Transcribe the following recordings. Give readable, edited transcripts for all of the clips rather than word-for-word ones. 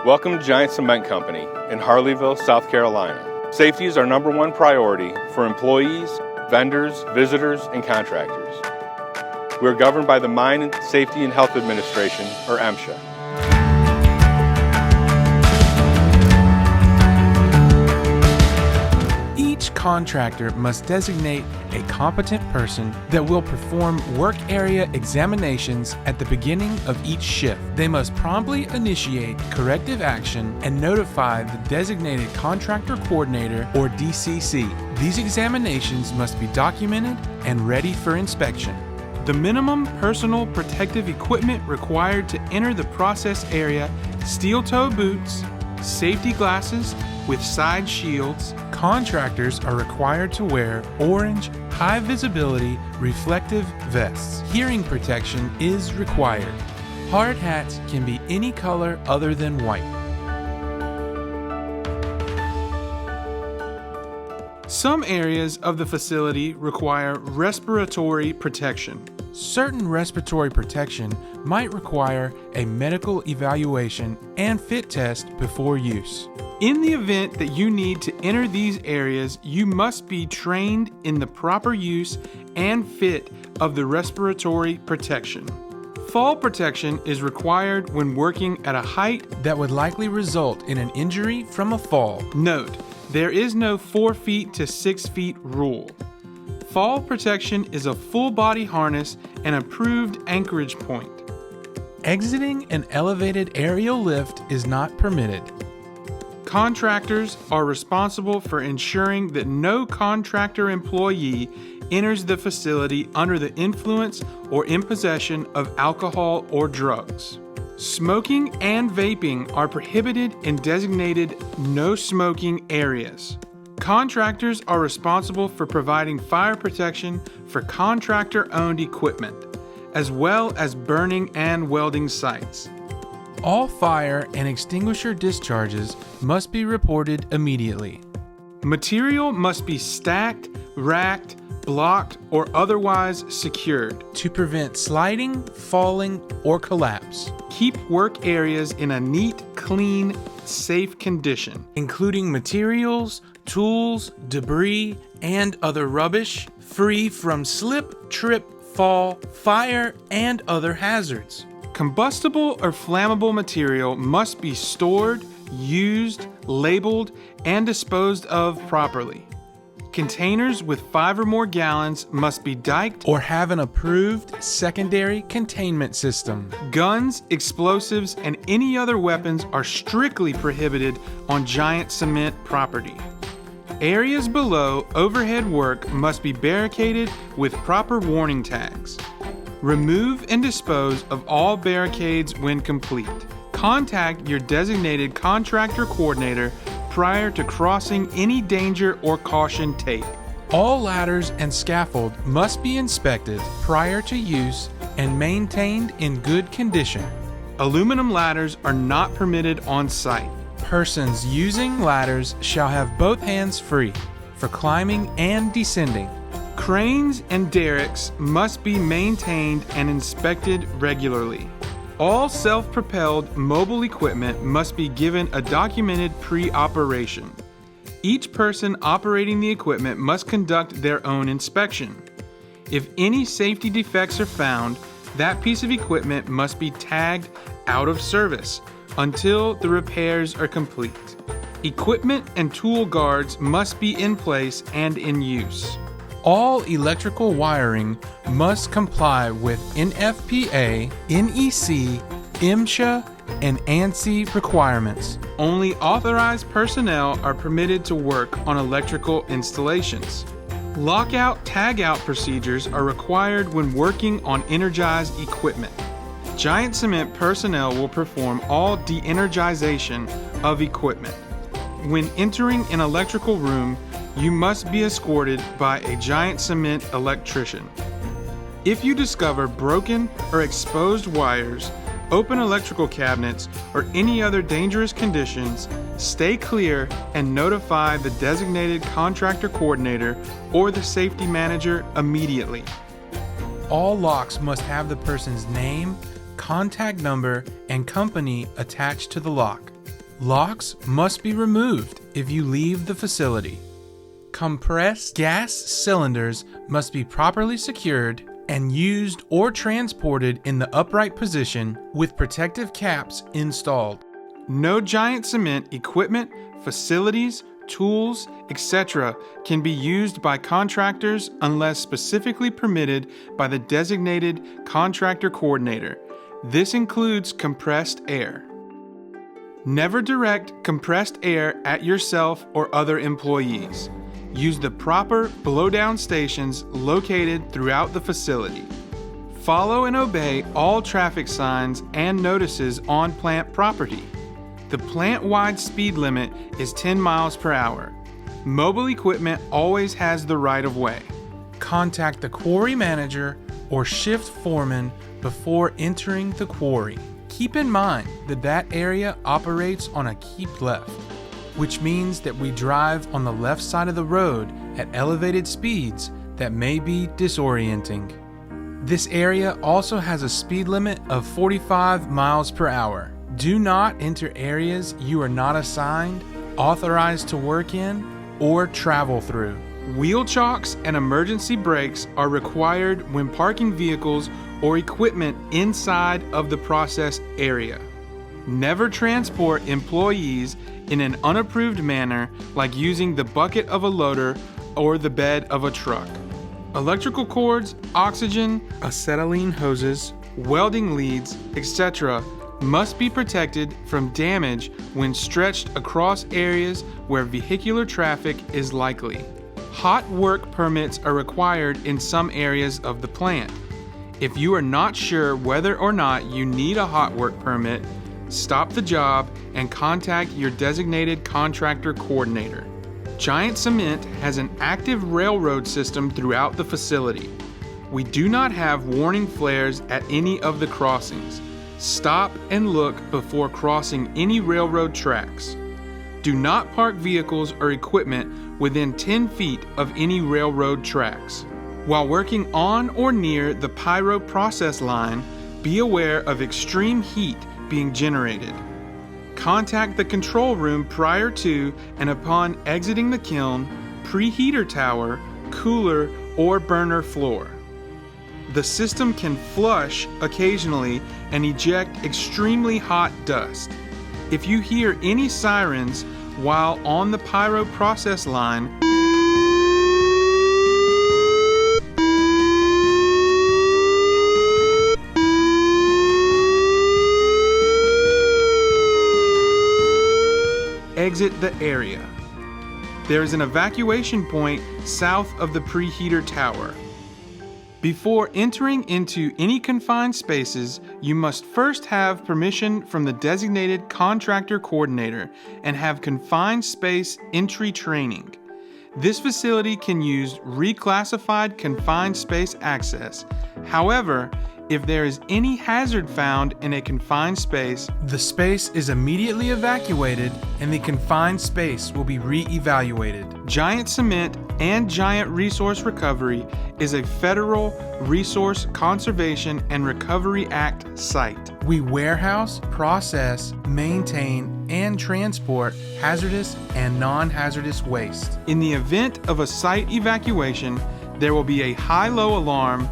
Welcome to Giant Cement Company in Harleyville, South Carolina. Safety is our #1 priority for employees, vendors, visitors, and contractors. We are governed by the Mine Safety and Health Administration, or MSHA. Each contractor must designate a competent person that will perform work area examinations at the beginning of each shift. They must promptly initiate corrective action and notify the designated contractor coordinator, or DCC. These examinations must be documented and ready for inspection. The minimum personal protective equipment required to enter the process area: steel-toe boots, safety glasses with side shields. Contractors are required to wear orange, high-visibility, reflective vests. Hearing protection is required. Hard hats can be any color other than white. Some areas of the facility require respiratory protection. Certain respiratory protection might require a medical evaluation and fit test before use. In the event that you need to enter these areas, you must be trained in the proper use and fit of the respiratory protection. Fall protection is required when working at a height that would likely result in an injury from a fall. Note, there is no 4 feet to 6 feet rule. Fall protection is a full body harness and approved anchorage point. Exiting an elevated aerial lift is not permitted. Contractors are responsible for ensuring that no contractor employee enters the facility under the influence or in possession of alcohol or drugs. Smoking and vaping are prohibited in designated no smoking areas. Contractors are responsible for providing fire protection for contractor-owned equipment, as well as burning and welding sites. All fire and extinguisher discharges must be reported immediately. Material must be stacked, racked, blocked, or otherwise secured to prevent sliding, falling, or collapse. Keep work areas in a neat, clean, safe condition, including materials, tools, debris, and other rubbish, free from slip, trip, fall, fire, and other hazards. Combustible or flammable material must be stored, used, labeled, and disposed of properly. Containers with 5 or more gallons must be diked or have an approved secondary containment system. Guns, explosives, and any other weapons are strictly prohibited on Giant Cement property. Areas below overhead work must be barricaded with proper warning tags. Remove and dispose of all barricades when complete. Contact your designated contractor coordinator prior to crossing any danger or caution tape. All ladders and scaffold must be inspected prior to use and maintained in good condition. Aluminum ladders are not permitted on site. Persons using ladders shall have both hands free for climbing and descending. Cranes and derricks must be maintained and inspected regularly. All self-propelled mobile equipment must be given a documented pre-operation. Each person operating the equipment must conduct their own inspection. If any safety defects are found, that piece of equipment must be tagged out of service until the repairs are complete. Equipment and tool guards must be in place and in use. All electrical wiring must comply with NFPA, NEC, MSHA, and ANSI requirements. Only authorized personnel are permitted to work on electrical installations. Lockout-tagout procedures are required when working on energized equipment. Giant Cement personnel will perform all de-energization of equipment. When entering an electrical room, you must be escorted by a Giant Cement electrician. If you discover broken or exposed wires, open electrical cabinets, or any other dangerous conditions, stay clear and notify the designated contractor coordinator or the safety manager immediately. All locks must have the person's name, contact number, and company attached to the lock. Locks must be removed if you leave the facility. Compressed gas cylinders must be properly secured and used or transported in the upright position with protective caps installed. No giant cement equipment, facilities, tools, etc. can be used by contractors unless specifically permitted by the designated contractor coordinator. This includes compressed air. Never direct compressed air at yourself or other employees. Use the proper blowdown stations located throughout the facility. Follow and obey all traffic signs and notices on plant property. The plant-wide speed limit is 10 miles per hour. Mobile equipment always has the right of way. Contact the quarry manager or shift foreman before entering the quarry. Keep in mind that area operates on a keep left, which means that we drive on the left side of the road at elevated speeds that may be disorienting. This area also has a speed limit of 45 miles per hour. Do not enter areas you are not assigned, authorized to work in, or travel through. Wheel chocks and emergency brakes are required when parking vehicles or equipment inside of the process area. Never transport employees in an unapproved manner, like using the bucket of a loader or the bed of a truck. Electrical cords, oxygen, acetylene hoses, welding leads, etc. must be protected from damage when stretched across areas where vehicular traffic is likely. Hot work permits are required in some areas of the plant. If you are not sure whether or not you need a hot work permit, stop the job and contact your designated contractor coordinator. Giant Cement has an active railroad system throughout the facility. We do not have warning flares at any of the crossings. Stop and look before crossing any railroad tracks. Do not park vehicles or equipment within 10 feet of any railroad tracks. While working on or near the pyro process line, be aware of extreme heat being generated. Contact the control room prior to and upon exiting the kiln, preheater tower, cooler, or burner floor. The system can flush occasionally and eject extremely hot dust. If you hear any sirens while on the pyro process line, exit the area. There is an evacuation point south of the preheater tower. Before entering into any confined spaces, you must first have permission from the designated contractor coordinator and have confined space entry training. This facility can use reclassified confined space access. However, if there is any hazard found in a confined space, the space is immediately evacuated and the confined space will be re-evaluated. Giant Cement and Giant Resource Recovery is a Federal Resource Conservation and Recovery Act site. We warehouse, process, maintain, and transport hazardous and non-hazardous waste. In the event of a site evacuation, there will be a high-low alarm.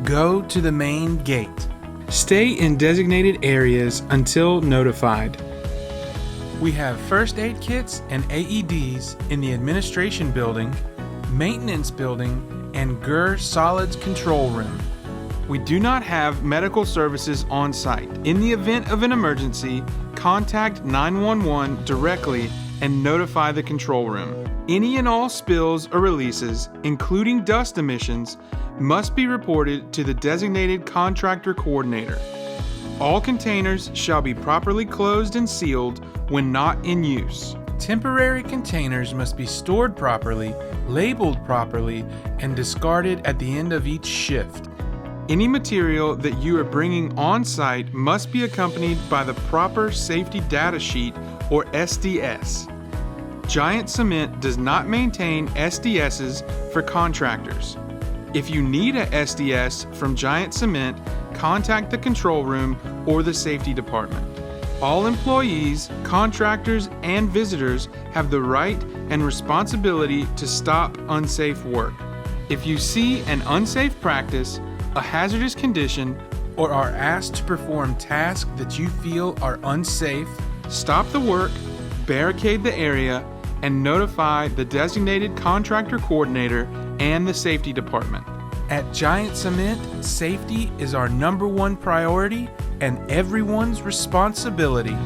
Go to the main gate. Stay in designated areas until notified. We have first aid kits and AEDs in the administration building, maintenance building, and GER solids control room. We do not have medical services on site. In the event of an emergency, contact 911 directly and notify the control room. Any and all spills or releases, including dust emissions, must be reported to the designated contractor coordinator. All containers shall be properly closed and sealed when not in use. Temporary containers must be stored properly, labeled properly, and discarded at the end of each shift. Any material that you are bringing on site must be accompanied by the proper safety data sheet or SDS. Giant Cement does not maintain SDSs for contractors. If you need a SDS from Giant Cement, contact the control room or the safety department. All employees, contractors, and visitors have the right and responsibility to stop unsafe work. If you see an unsafe practice, a hazardous condition, or are asked to perform tasks that you feel are unsafe, stop the work, barricade the area, and notify the designated contractor coordinator and the safety department. At Giant Cement, safety is our #1 priority and everyone's responsibility.